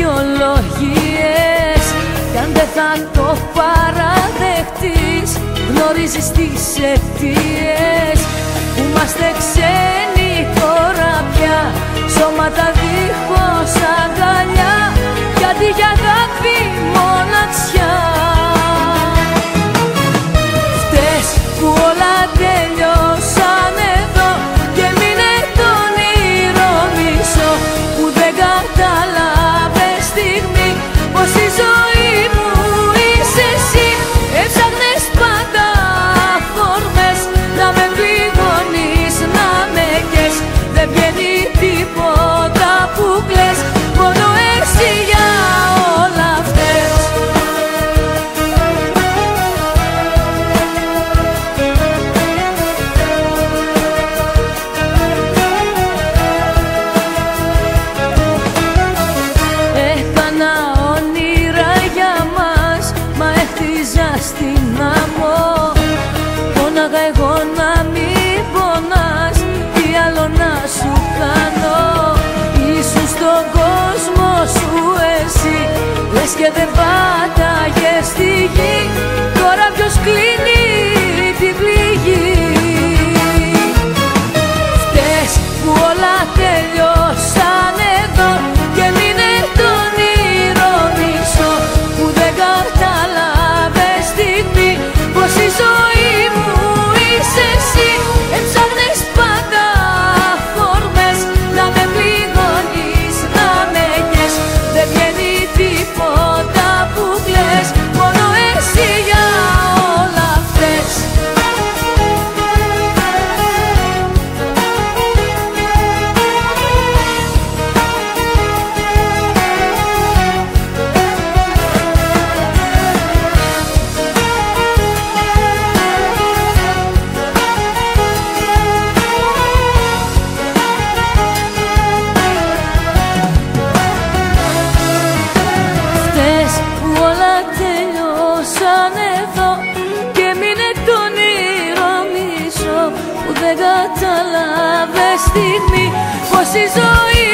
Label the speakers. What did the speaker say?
Speaker 1: δικαιολογίες, κι αν δεν θα το παραδεχτείς, γνωρίζεις τις αιτίες που είμαστε ξένοι τώρα πια, σώματα δίχως αγκαλιά, κι αντί για αγάπη μοναξιά. Φταίς που όλα τελειώσαν εδώ και μείνε το όνειρο μισό, που δεν κατάλαβες στιγμή πως η ζωή μου είσαι εσύ. Έψαχνες πάντα φόρμες να με πληγώνεις, να με κες, δεν βγαίνει τίποτα που κλαις, μόνο εσύ για όλα φταίς. Έκανα όνειρα για μας, μα έχτιζα στην άμμο. Πόναγα εγώ να μην πονάς, τι άλλο να σου κάνω. Ήσουν στον κόσμο σου εσύ, λες και δεν πάταγες στη γη, τώρα ποιος κλείνει την πληγή. Φταίς που όλα τελειώσαν εδώ και μείνε το όνειρο μισό, που δεν κατάλαβες στιγμή πως η ζωή μου είσαι εσύ. Έψαχνες πάντα φόρμες να με πληγώνεις, να με κες, δεν βγαίνει τίποτα που κλαις, μόνο εσύ για όλα φταίς. Φταίς που όλα τελειώσαν εδώ και μείνε το όνειρο μισό, που δεν κατάλαβες στιγμή πως η ζωή